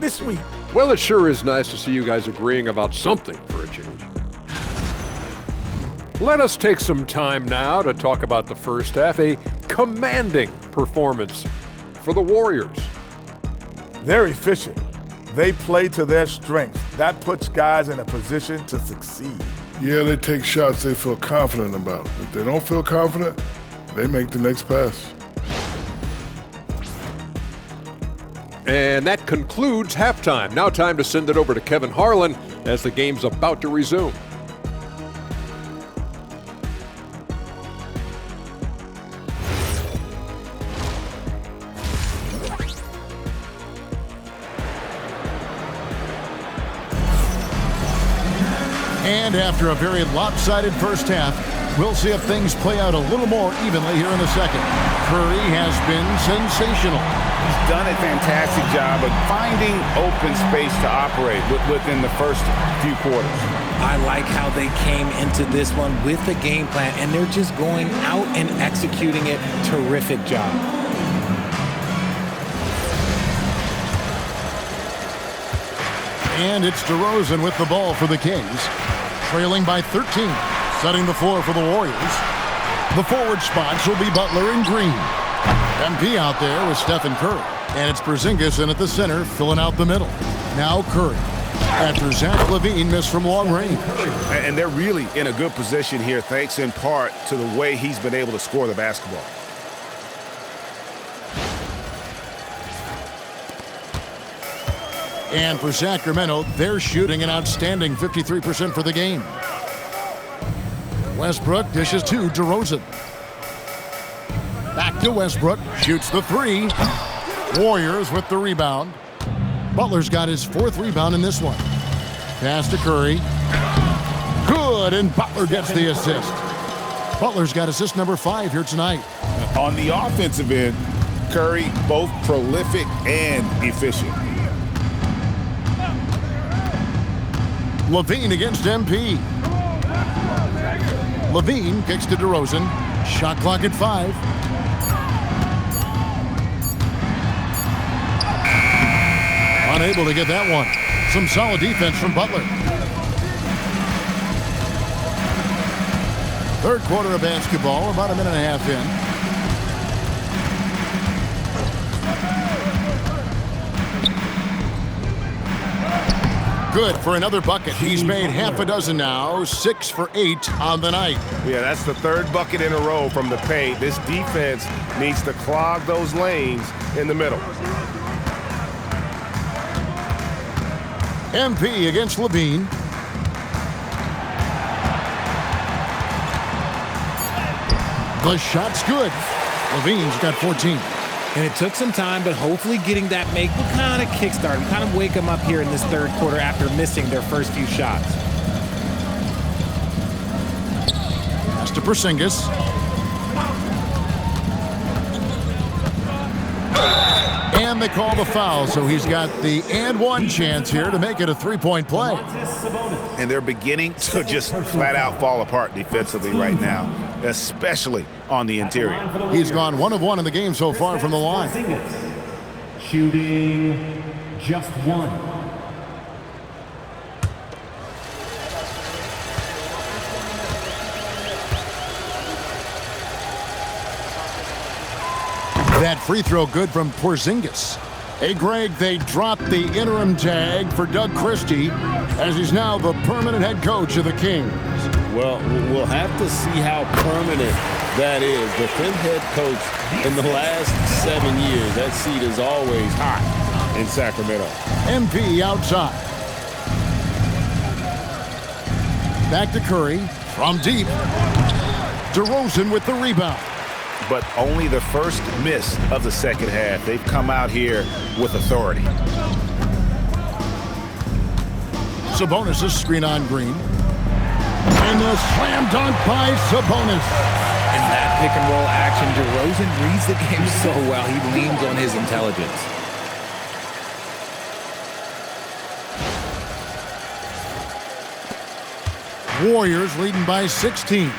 this week. Well, it sure is nice to see you guys agreeing about something for a change. Let us take some time now to talk about the first half, a commanding performance for the Warriors. They're efficient. They play to their strengths. That puts guys in a position to succeed. Yeah, they take shots they feel confident about. If they don't feel confident, they make the next pass. And that concludes halftime. Now time to send it over to Kevin Harlan as the game's about to resume. And after a very lopsided first half, we'll see if things play out a little more evenly here in the second. Curry has been sensational. He's done a fantastic job of finding open space to operate within the first few quarters. I like how they came into this one with a game plan, and they're just going out and executing it. Terrific job. And it's DeRozan with the ball for the Kings, trailing by 13, setting the floor for the Warriors. The forward spots will be Butler and Green. MP out there with Stephen Curry. And it's Porzingis in at the center, filling out the middle. Now Curry, after Zach LaVine missed from long range. And they're really in a good position here, thanks in part to the way he's been able to score the basketball. And for Sacramento, they're shooting an outstanding 53% for the game. Westbrook dishes to DeRozan. Back to Westbrook, shoots the three. Warriors with the rebound. Butler's got his fourth rebound in this one. Pass to Curry. Good, and Butler gets the assist. Butler's got assist number 5 here tonight. On the offensive end, Curry both prolific and efficient. LaVine against MP. LaVine kicks to DeRozan. Shot clock at 5. Unable to get that one. Some solid defense from Butler. Third quarter of basketball, about a minute and a half in. Good for another bucket. He's made half a dozen now, 6 for 8 on the night. Yeah, that's the third bucket in a row from the paint. This defense needs to clog those lanes in the middle. MP against LaVine. The shot's good. LaVine's got 14. And it took some time, but hopefully getting that make will kind of kickstart him, kind of wake them up here in this third quarter after missing their first few shots. Pass to Porzingis. And they call the foul, so he's got the and one chance here to make it a three-point play. And they're beginning to just flat out fall apart defensively right now, especially on the interior. He's gone 1 of 1 in the game so far from the line. Shooting just 1. That free throw good from Porzingis. Hey, Greg, they dropped the interim tag for Doug Christie as he's now the permanent head coach of the Kings. Well, we'll have to see how permanent that is. The 5th head coach in the last 7 years. That seat is always hot in Sacramento. MP outside. Back to Curry from deep. DeRozan with the rebound. But only the first miss of the second half. They've come out here with authority. Sabonis' screen on Green. And the slam dunk by Sabonis. And that pick and roll action, DeRozan reads the game so well. He leans on his intelligence. Warriors leading by 16.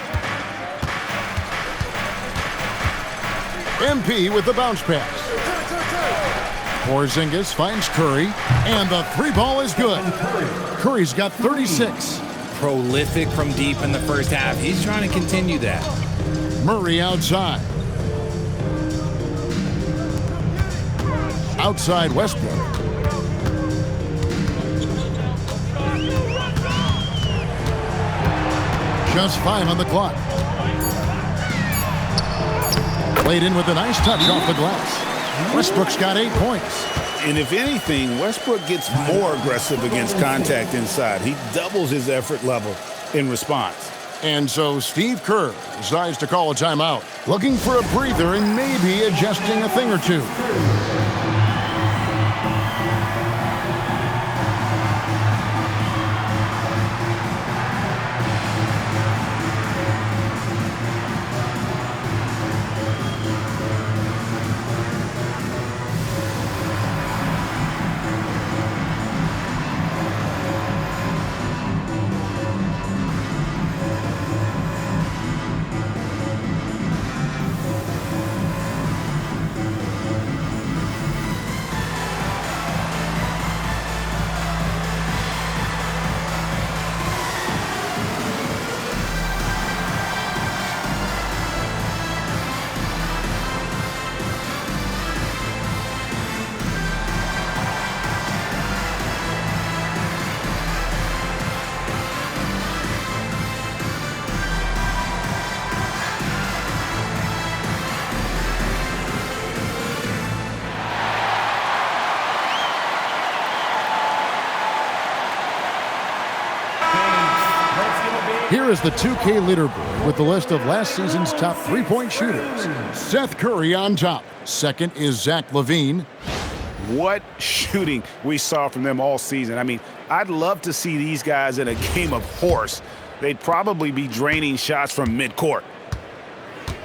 MP with the bounce pass. Porzingis finds Curry, and the three ball is good. Curry's got 36. Prolific from deep in the first half. He's trying to continue that. Murray outside. Outside Westbrook. Just 5 on the clock. Played in with a nice touch off the glass. Westbrook's got 8 points. And if anything, Westbrook gets more aggressive against contact inside. He doubles his effort level in response. And so Steve Kerr decides to call a timeout, looking for a breather and maybe adjusting a thing or two. Here is the 2K leaderboard with the list of last season's top three-point shooters. Seth Curry on top. Second is Zach LaVine. What shooting we saw from them all season. I mean, I'd love to see these guys in a game of horse. They'd probably be draining shots from midcourt.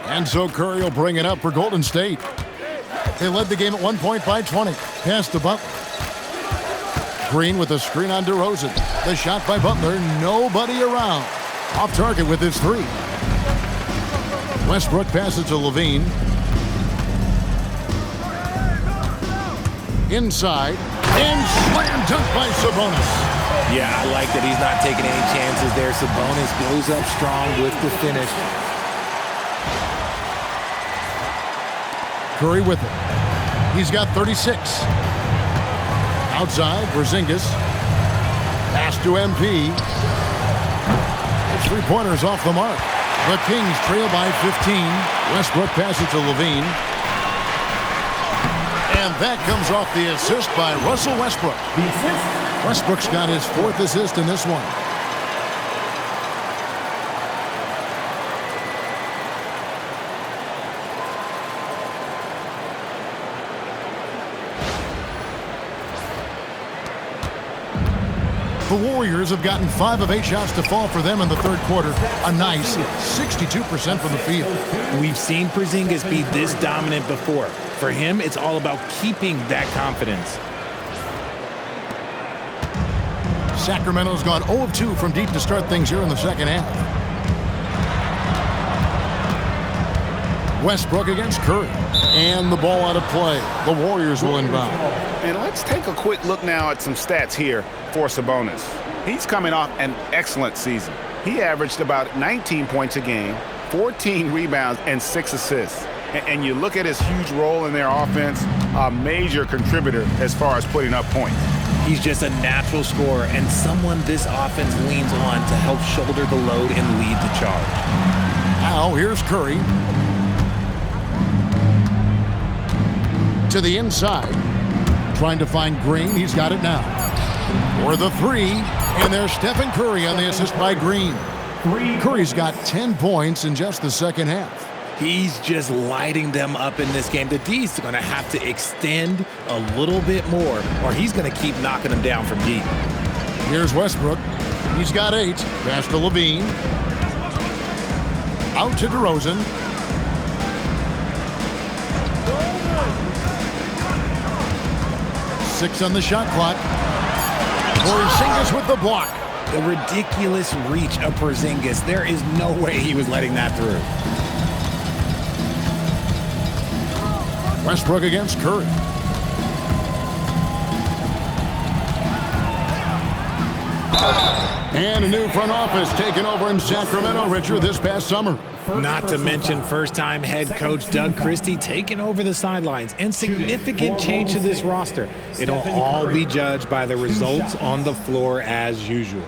And so Curry will bring it up for Golden State. They led the game at 1 point by 20. Pass to Butler. Green with a screen on DeRozan. The shot by Butler, nobody around. Off target with his three. Westbrook passes to LaVine. Inside. And slam dunk by Sabonis. Yeah, I like that he's not taking any chances there. Sabonis goes up strong with the finish. Curry with it. He's got 36. Outside, Porzingis. Pass to MP. Three-pointers off the mark. The Kings trail by 15. Westbrook passes to LaVine. And that comes off the assist by Russell Westbrook. Westbrook's got his 4th assist in this one. The Warriors have gotten 5 of 8 shots to fall for them in the third quarter. A nice 62% from the field. We've seen Porzingis be this dominant before. For him, it's all about keeping that confidence. Sacramento's gone 0 of 2 from deep to start things here in the second half. Westbrook against Curry. And the ball out of play. The Warriors will inbound. And let's take a quick look now at some stats here for Sabonis. He's coming off an excellent season. He averaged about 19 points a game, 14 rebounds, and 6 assists. And you look at his huge role in their offense, a major contributor as far as putting up points. He's just a natural scorer and someone this offense leans on to help shoulder the load and lead the charge. Now here's Curry. To the inside. Trying to find Green. He's got it now. For the three. And there's Stephen Curry on the assist by Green. Curry's got 10 points in just the second half. He's just lighting them up in this game. The D's going to have to extend a little bit more, or he's going to keep knocking them down from deep. Here's Westbrook. He's got 8. Pass to LaVine. Out to DeRozan. Six on the shot clock. Porzingis with the block. The ridiculous reach of Porzingis. There is no way he was letting that through. Westbrook against Curry. And a new front office taken over in Sacramento, Richard, this past summer. Not to mention first-time head coach Doug Christie taking over the sidelines and significant change to this roster. It'll all be judged by the results on the floor as usual.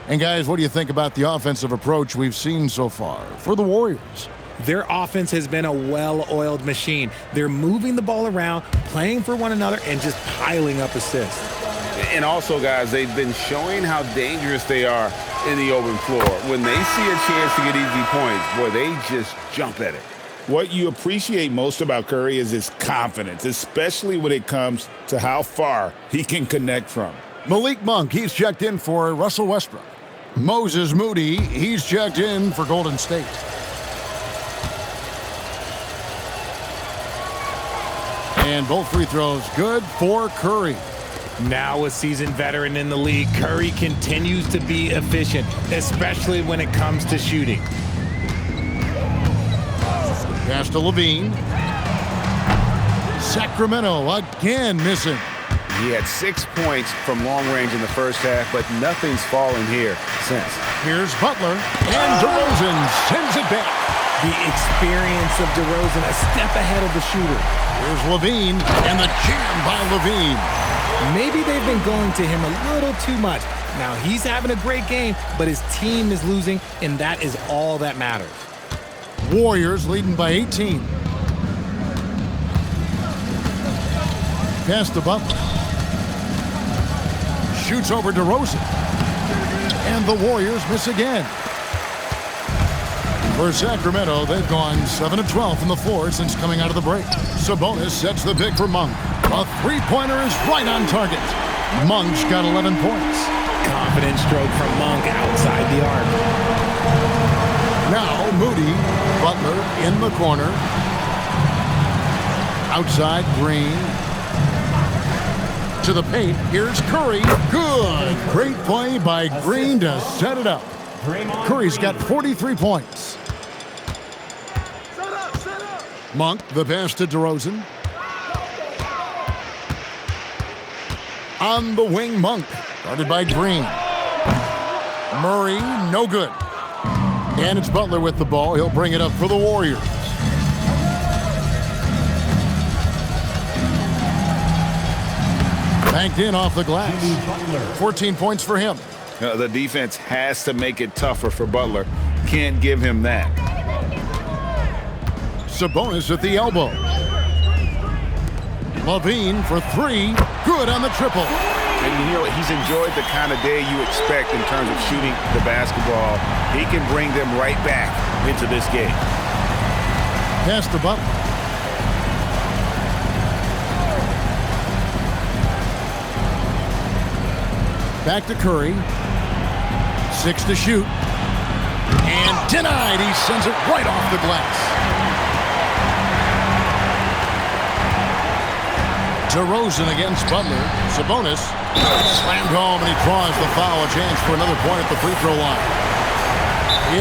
And guys, what do you think about the offensive approach we've seen so far for the Warriors? Their offense has been a well-oiled machine. They're moving the ball around, playing for one another, and just piling up assists. And also, guys, they've been showing how dangerous they are in the open floor. When they see a chance to get easy points, boy, they just jump at it. What you appreciate most about Curry is his confidence, especially when it comes to how far he can connect from. Malik Monk, he's checked in for Russell Westbrook. Moses Moody, he's checked in for Golden State. And both free throws good for Curry. Now a seasoned veteran in the league, Curry continues to be efficient, especially when it comes to shooting. Pass to Levine. Sacramento again missing. He had 6 points from long range in the first half, but nothing's fallen here since. Here's Butler, and DeRozan sends it back. The experience of DeRozan a step ahead of the shooter. Here's Levine, and the jam by Levine. Maybe they've been going to him a little too much. Now he's having a great game, but his team is losing, and that is all that matters. Warriors leading by 18. Pass to Butler. Shoots over DeRozan. And the Warriors miss again. For Sacramento, they've gone 7 of 12 from the floor since coming out of the break. Sabonis sets the pick for Monk. A three-pointer is right on target. Monk's got 11 points. Confident stroke from Monk outside the arc. Now Moody, Butler in the corner. Outside Green. To the paint, here's Curry. Good. Great play by Green to set it up. Curry's got 43 points. Monk, the pass to DeRozan. On the wing, Monk. Guarded by Green. Murray, no good. And it's Butler with the ball. He'll bring it up for the Warriors. Banked in off the glass. 14 points for him. The defense has to make it tougher for Butler. Can't give him that. Sabonis at the elbow. Levine for three. Good on the triple. And you know, he's enjoyed the kind of day you expect in terms of shooting the basketball. He can bring them right back into this game. Pass to Butler. Back to Curry. 6 to shoot. And denied. He sends it right off the glass. DeRozan against Butler. Sabonis slammed home, and he draws the foul. A chance for another point at the free throw line.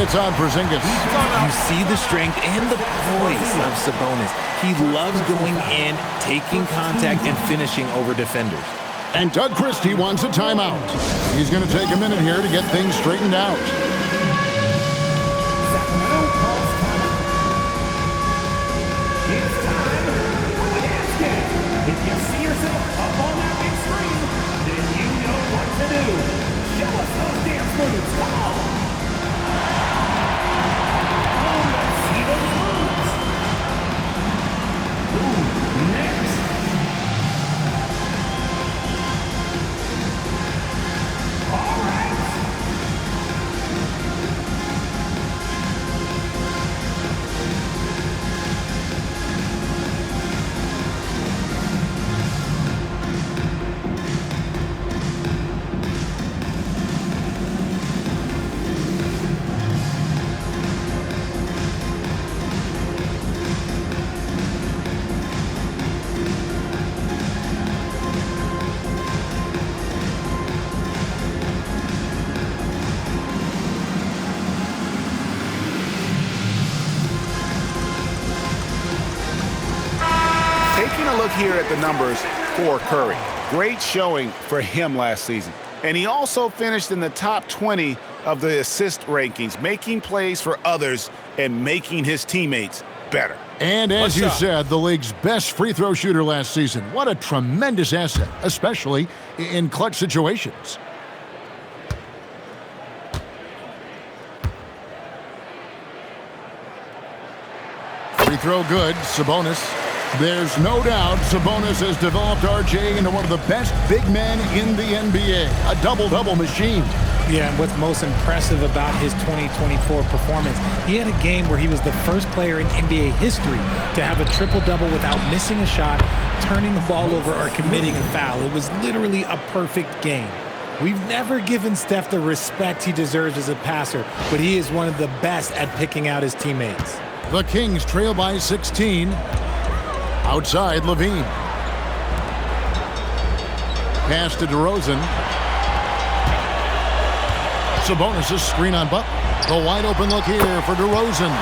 It's on Porzingis. You see the strength and the poise of Sabonis. He loves going in, taking contact, and finishing over defenders. And Doug Christie wants a timeout. He's going to take a minute here to get things straightened out. If you see yourself up on that big screen, then you know what to do. Show us those dance moves. Come on. Oh, let's see those moves. Ooh, next. All right. Taking a look here at the numbers for Curry. Great showing for him last season. And he also finished in the top 20 of the assist rankings, making plays for others and making his teammates better. And as you said, the league's best free throw shooter last season. What a tremendous asset, especially in clutch situations. Free throw good, Sabonis. There's no doubt Sabonis has developed RJ into one of the best big men in the NBA. A double-double machine. Yeah, and what's most impressive about his 2024 performance, he had a game where he was the first player in NBA history to have a triple-double without missing a shot, turning the ball over, or committing a foul. It was literally a perfect game. We've never given Steph the respect he deserves as a passer, but he is one of the best at picking out his teammates. The Kings trail by 16. Outside, Levine. Pass to DeRozan. Sabonis' screen on Butler. The wide open look here for DeRozan.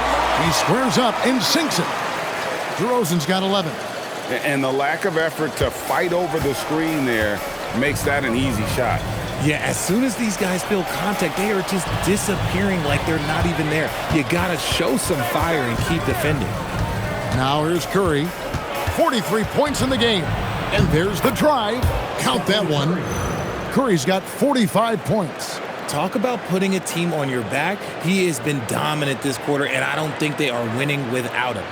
He squares up and sinks it. DeRozan's got 11. And the lack of effort to fight over the screen there makes that an easy shot. Yeah, as soon as these guys feel contact, they are just disappearing like they're not even there. You gotta show some fire and keep defending. Now here's Curry. 43 points in the game. And there's the drive. Count that one. Curry's got 45 points. Talk about putting a team on your back. He has been dominant this quarter, and I don't think they are winning without him.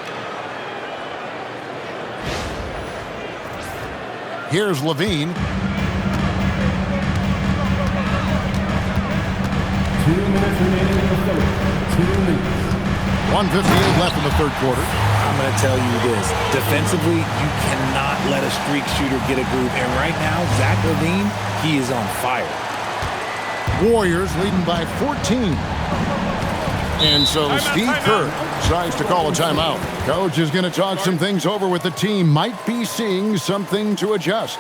Here's Levine. 2 minutes remaining in the third. 2 minutes. 1:58 left in the third quarter. I'm going to tell you this. Defensively, you cannot let a streak shooter get a groove. And right now, Zach LaVine, he is on fire. Warriors leading by 14. And so Steve Kerr decides to call a timeout. Coach is going to talk some things over with the team. Might be seeing something to adjust.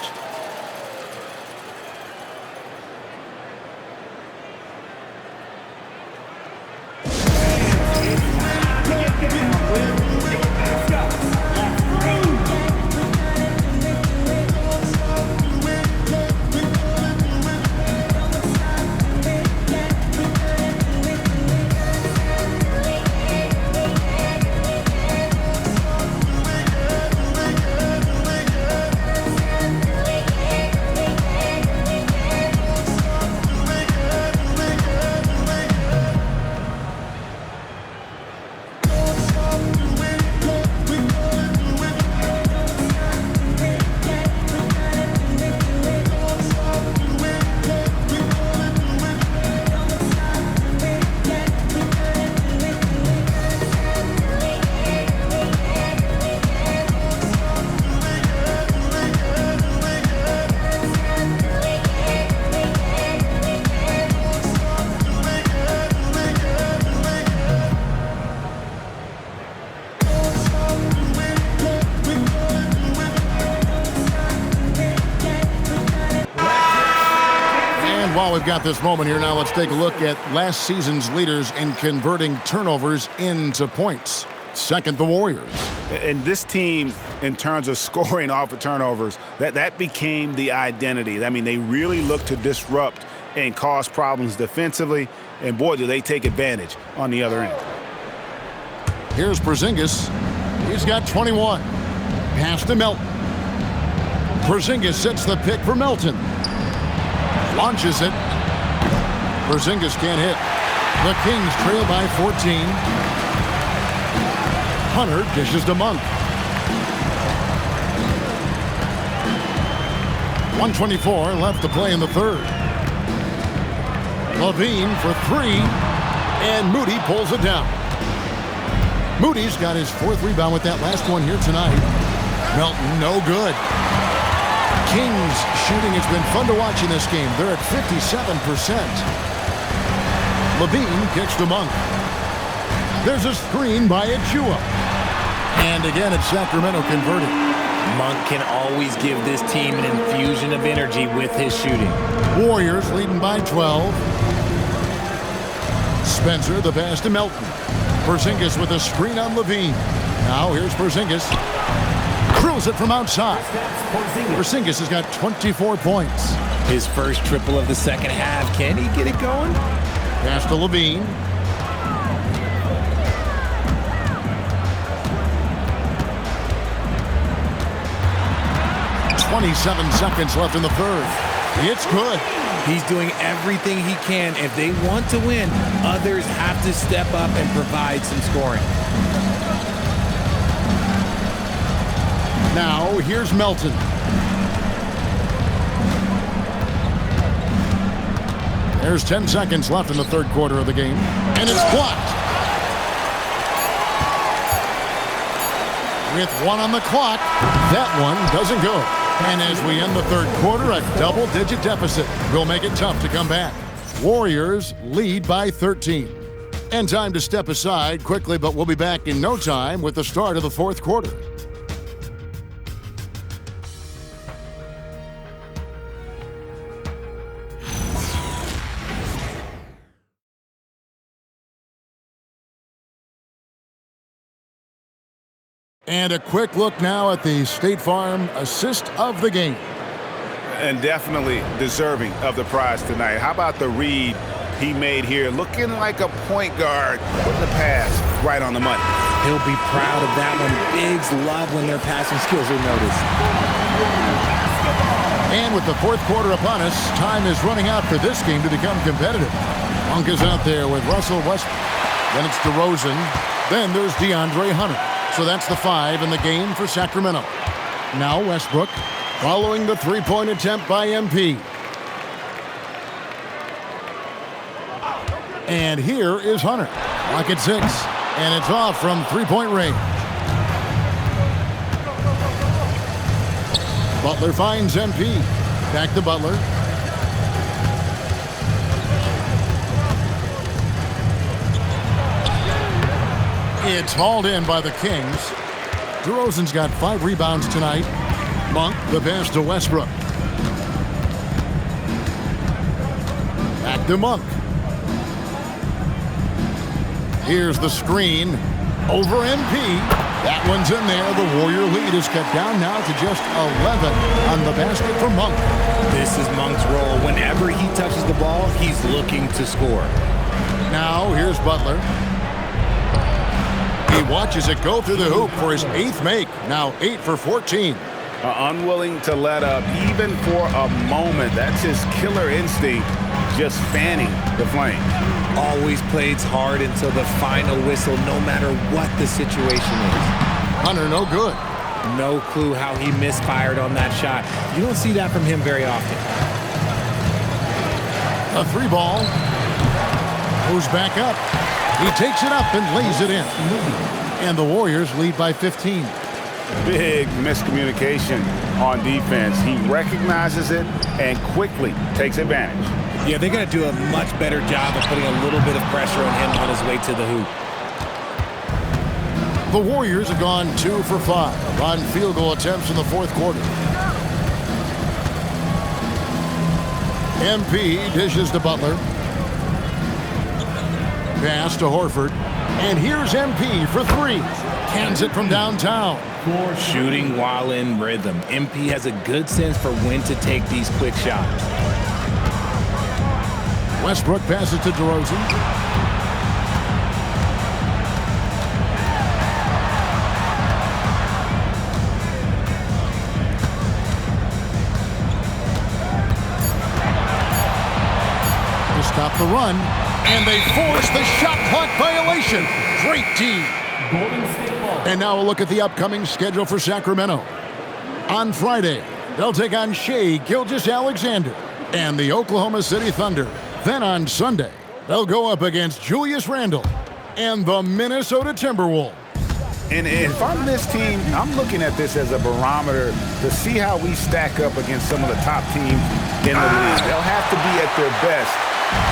While we've got this moment here now, let's take a look at last season's leaders in converting turnovers into points. Second, the Warriors. And this team, in terms of scoring off of turnovers, that became the identity. I mean, they really look to disrupt and cause problems defensively, and boy, do they take advantage on the other end. Here's Porzingis. He's got 21. Pass to Melton. Porzingis sets the pick for Melton. Launches it. Porzingis can't hit. The Kings trail by 14. Hunter dishes to Monk. 1:24 left to play in the third. Levine for three, and Moody pulls it down. Moody's got his fourth rebound with that last one here tonight. Melton, no good. Kings shooting has been fun to watch in this game. They're at 57%. Levine kicks to Monk. There's a screen by Achua. And again, it's Sacramento converting. Monk can always give this team an infusion of energy with his shooting. Warriors leading by 12. Spencer, the pass to Melton. Porzingis with a screen on Levine. Now here's Porzingis. Drills it from outside. Porzingis has got 24 points. His first triple of the second half. Can he get it going? Pass to Levine. .27 seconds left in the third. It's good. He's doing everything he can. If they want to win, others have to step up and provide some scoring. Now, here's Melton. There's 10 seconds left in the third quarter of the game, and it's blocked. With 1 on the clock, that one doesn't go. And as we end the third quarter, a double-digit deficit will make it tough to come back. Warriors lead by 13. And time to step aside quickly, but we'll be back in no time with the start of the fourth quarter. And a quick look now at the State Farm assist of the game. And definitely deserving of the prize tonight. How about the read he made here? Looking like a point guard, putting the pass right on the money. He'll be proud of that one. Bigs love when their passing skills are noticed. And with the fourth quarter upon us, time is running out for this game to become competitive. Monk is out there with Russell Westbrook. Then it's DeRozan. Then there's DeAndre Hunter. So that's the 5 in the game for Sacramento. Now Westbrook following the three-point attempt by MP. And here is Hunter. Clock at 6. And it's off from three-point range. Butler finds MP. Back to Butler. It's hauled in by the Kings. DeRozan's got 5 rebounds tonight. Monk, the pass to Westbrook. Back to Monk. Here's the screen. Over MP. That one's in there. The Warrior lead is cut down now to just 11 on the basket for Monk. This is Monk's role. Whenever he touches the ball, he's looking to score. Now here's Butler. He watches it go through the hoop for his 8th make. Now 8 for 14. Unwilling to let up even for a moment. That's his killer instinct, just fanning the flame. Always plays hard until the final whistle, no matter what the situation is. Hunter, no good. No clue how he misfired on that shot. You don't see that from him very often. A 3-ball. Goes back up. He takes it up and lays it in. And the Warriors lead by 15. Big miscommunication on defense. He recognizes it and quickly takes advantage. Yeah, they're going to do a much better job of putting a little bit of pressure on him on his way to the hoop. The Warriors have gone 2 for 5 on field goal attempts in the fourth quarter. MP dishes to Butler. Pass to Horford. And here's MP for 3. Cans it from downtown. Shooting while in rhythm. MP has a good sense for when to take these quick shots. Westbrook passes to DeRozan. To stop the run. And they force the shot clock violation. Great D. And now a look at the upcoming schedule for Sacramento. On Friday, they'll take on Shai Gilgeous-Alexander and the Oklahoma City Thunder. Then on Sunday, they'll go up against Julius Randle and the Minnesota Timberwolves. And if I'm this team, I'm looking at this as a barometer to see how we stack up against some of the top teams in the league. They'll have to be at their best.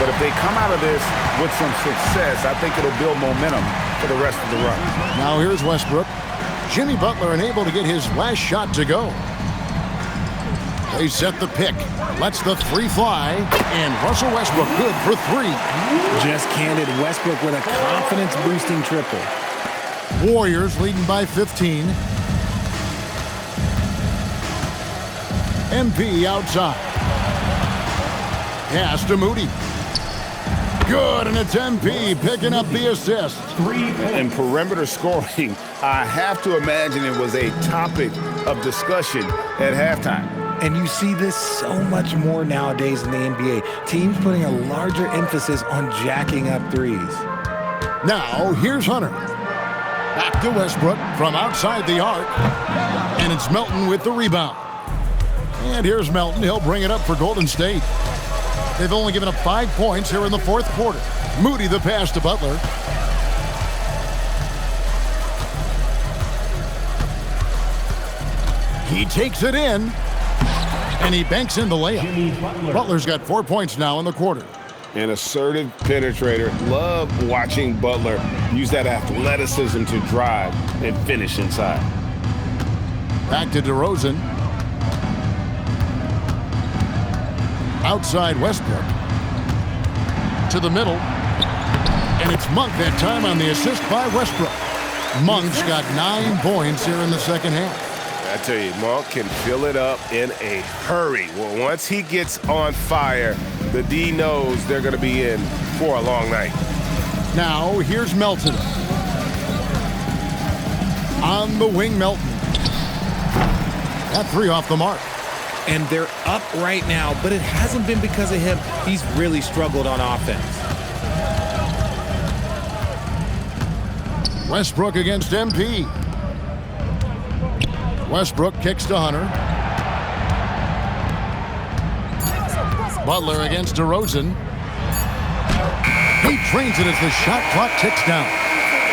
But if they come out of this with some success, I think it'll build momentum for the rest of the run. Now here's Westbrook. Jimmy Butler unable to get his last shot to go. They set the pick. Lets the 3 fly. And Russell Westbrook good for 3. Just handed Westbrook with a confidence-boosting triple. Warriors leading by 15. MP outside. Pass to Moody. Good, and it's MP picking up the assist. And perimeter scoring, I have to imagine it was a topic of discussion at halftime. And you see this so much more nowadays in the NBA. Teams putting a larger emphasis on jacking up threes. Now, here's Hunter. Back to Westbrook from outside the arc. And it's Melton with the rebound. And here's Melton. He'll bring it up for Golden State. They've only given up 5 points here in the fourth quarter. Moody the pass to Butler. He takes it in. And he banks in the layup. Butler's got 4 points now in the quarter. An assertive penetrator. Love watching Butler use that athleticism to drive and finish inside. Back to DeRozan. Outside Westbrook. To the middle. And it's Monk that time on the assist by Westbrook. Monk's got 9 points here in the second half. I tell you, Monk can fill it up in a hurry. Well, once he gets on fire, the D knows they're going to be in for a long night. Now, here's Melton. On the wing, Melton. That 3 off the mark. And they're up right now, but it hasn't been because of him. He's really struggled on offense. Westbrook against MP. Westbrook kicks to Hunter. Butler against DeRozan. He trains it as the shot clock ticks down.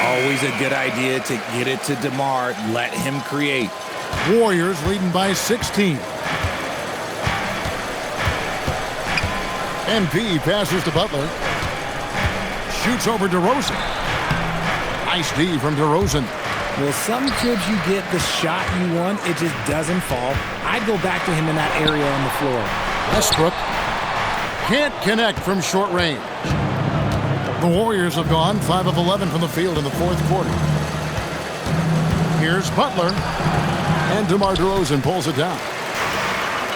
Always a good idea to get it to DeMar. Let him create. Warriors leading by 16. MP passes to Butler. Shoots over DeRozan. Nice D from DeRozan. Well, sometimes you get the shot you want, it just doesn't fall. I'd go back to him in that area on the floor. Westbrook can't connect from short range. The Warriors have gone 5 of 11 from the field in the fourth quarter. Here's Butler. And DeMar DeRozan pulls it down.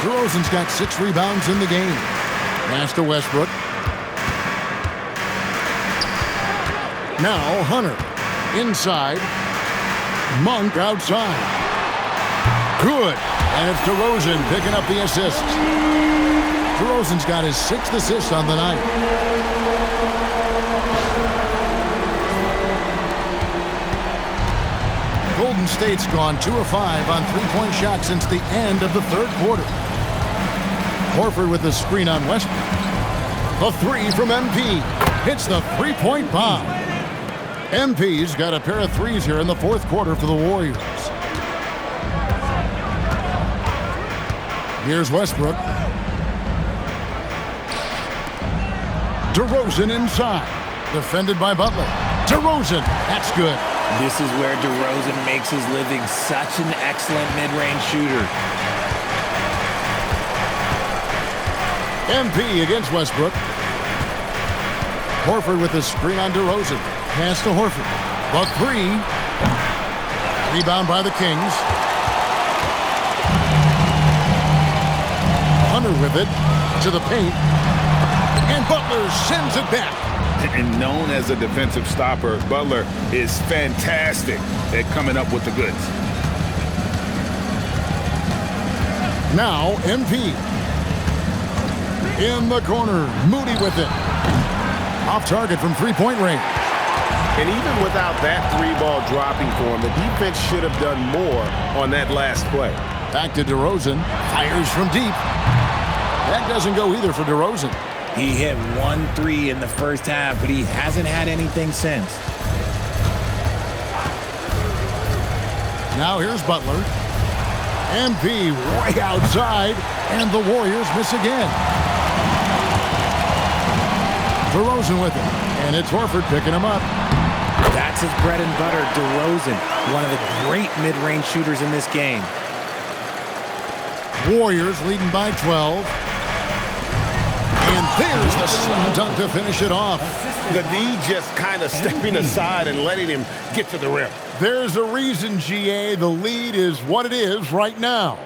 DeRozan's got 6 rebounds in the game. Pass to Westbrook. Now Hunter. Inside. Monk outside. Good. And it's DeRozan picking up the assist. DeRozan's got his 6th assist on the night. Golden State's gone 2 of 5 on 3-point shots since the end of the third quarter. Horford with the screen on Westbrook. The 3 from MP. Hits the 3-point bomb. MP's got a pair of 3s here in the fourth quarter for the Warriors. Here's Westbrook. DeRozan inside. Defended by Butler. DeRozan. That's good. This is where DeRozan makes his living. Such an excellent mid-range shooter. MP against Westbrook. Horford with the screen on DeRozan. Pass to Horford. The 3. Rebound by the Kings. Hunter with it to the paint. And Butler sends it back. And known as a defensive stopper, Butler is fantastic at coming up with the goods. Now MP. In the corner. Moody with it. Off target from 3-point range. And even without that 3-ball dropping for him, the defense should have done more on that last play. Back to DeRozan. Fires from deep. That doesn't go either for DeRozan. He hit 1 3 in the first half, but he hasn't had anything since. Now here's Butler. MP way outside, and the Warriors miss again. DeRozan with it, and it's Horford picking him up. That's his bread and butter, DeRozan, one of the great mid-range shooters in this game. Warriors leading by 12. And there's the slam dunk to finish it off. The D just kind of stepping aside and letting him get to the rim. There's a reason, GA, the lead is what it is right now.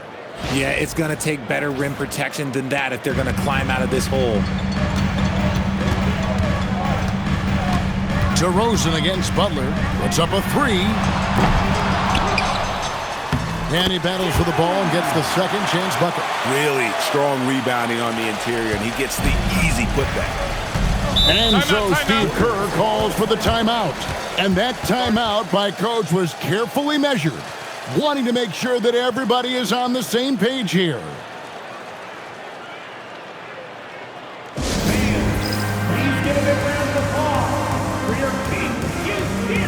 Yeah, it's going to take better rim protection than that if they're going to climb out of this hole. DeRozan against Butler. Puts up a three. And he battles for the ball and gets the second chance bucket. Really strong rebounding on the interior, and he gets the easy putback. And so Steve Kerr calls for the timeout. And that timeout by Coach was carefully measured, wanting to make sure that everybody is on the same page here. Please give a big round of applause for your King Houston team.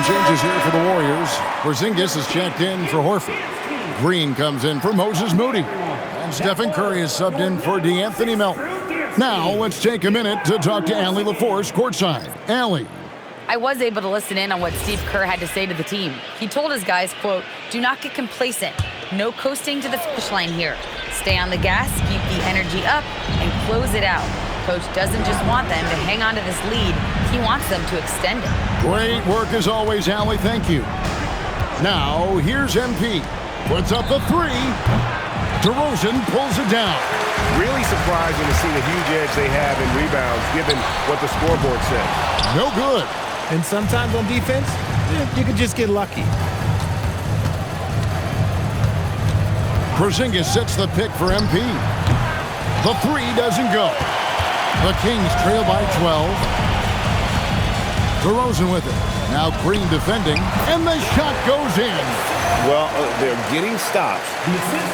Changes here for the Warriors. Porzingis is checked in for Horford. Green comes in for Moses Moody. And Stephen Curry is subbed in for DeAnthony Melton. Now, let's take a minute to talk to Allie LaForce courtside. Allie. I was able to listen in on what Steve Kerr had to say to the team. He told his guys, quote, "Do not get complacent. No coasting to the finish line here. Stay on the gas, keep the energy up, and close it out. Coach doesn't just want them to hang on to this lead. He wants them to extend it." Great work as always, Allie. Thank you. Now, here's MP. Puts up the three. DeRozan pulls it down. Really surprising to see the huge edge they have in rebounds, given what the scoreboard says. No good. And sometimes on defense, you can just get lucky. Porzingis sets the pick for MP. The three doesn't go. The Kings trail by 12. DeRozan with it. Now Green defending, and the shot goes in. Well, they're getting stops,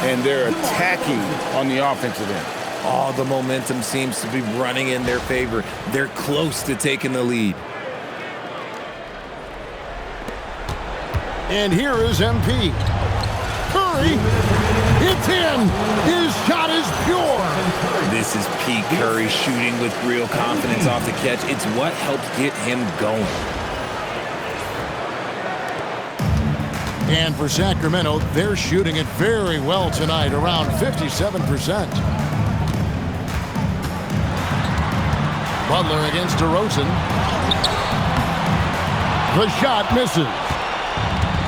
and they're attacking on the offensive end. All the momentum seems to be running in their favor. They're close to taking the lead. And here is MP. Curry, it's in. His shot is pure. This is Pete Curry shooting with real confidence off the catch. It's what helps get him going. And for Sacramento, they're shooting it very well tonight, around 57%. Butler against DeRozan. The shot misses.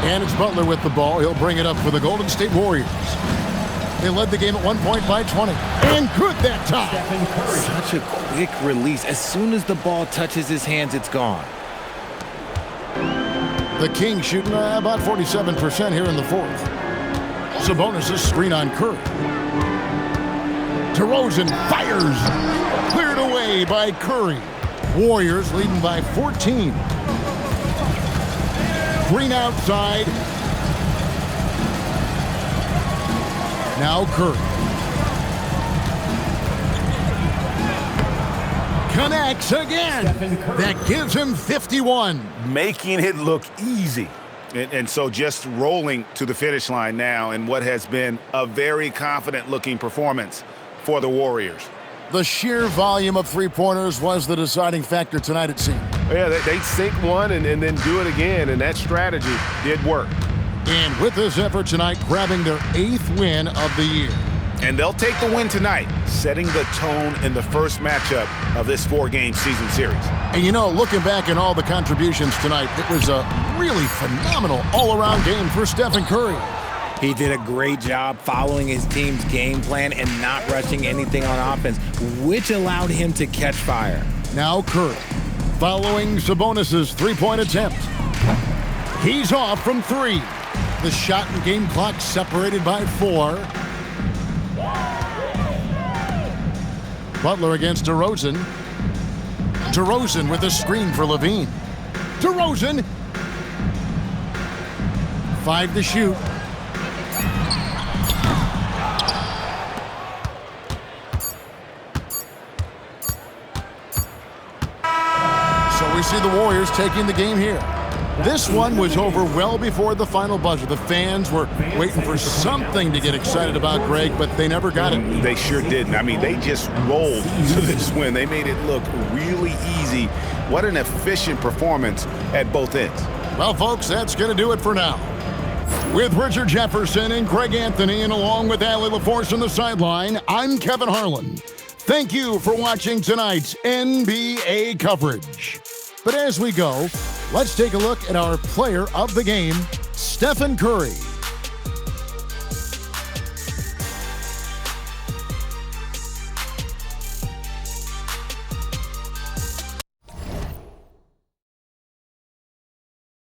And it's Butler with the ball. He'll bring it up for the Golden State Warriors. They led the game at 1 point by 20. And good that time. Such a quick release. As soon as the ball touches his hands, it's gone. The Kings shooting about 47% here in the fourth. Sabonis' screen on Curry. DeRozan fires. Cleared away by Curry. Warriors leading by 14. Green outside. Now Curry. Connects again. That gives him 51. Making it look easy. And so just rolling to the finish line now in what has been a very confident-looking performance for the Warriors. The sheer volume of three-pointers was the deciding factor tonight, it seemed. Yeah, they sink one and then do it again, and that strategy did work. And with this effort tonight, grabbing their 8th win of the year. And they'll take the win tonight, setting the tone in the first matchup of this 4-game season series. And you know, looking back at all the contributions tonight, it was a really phenomenal all-around game for Stephen Curry. He did a great job following his team's game plan and not rushing anything on offense, which allowed him to catch fire. Now Curry, following Sabonis' three-point attempt. He's off from 3. The shot and game clock separated by 4. Butler against DeRozan. DeRozan with a screen for Levine. DeRozan. 5 to shoot. So we see the Warriors taking the game here. This one was over well before the final buzzer. The fans were waiting for something to get excited about, Greg, but they never got it. They sure didn't. I mean, they just rolled to this win. They made it look really easy. What an efficient performance at both ends. Well, folks, that's going to do it for now. With Richard Jefferson and Greg Anthony, and along with Allie LaForce on the sideline, I'm Kevin Harlan. Thank you for watching tonight's NBA coverage. But as we go, let's take a look at our player of the game, Stephen Curry.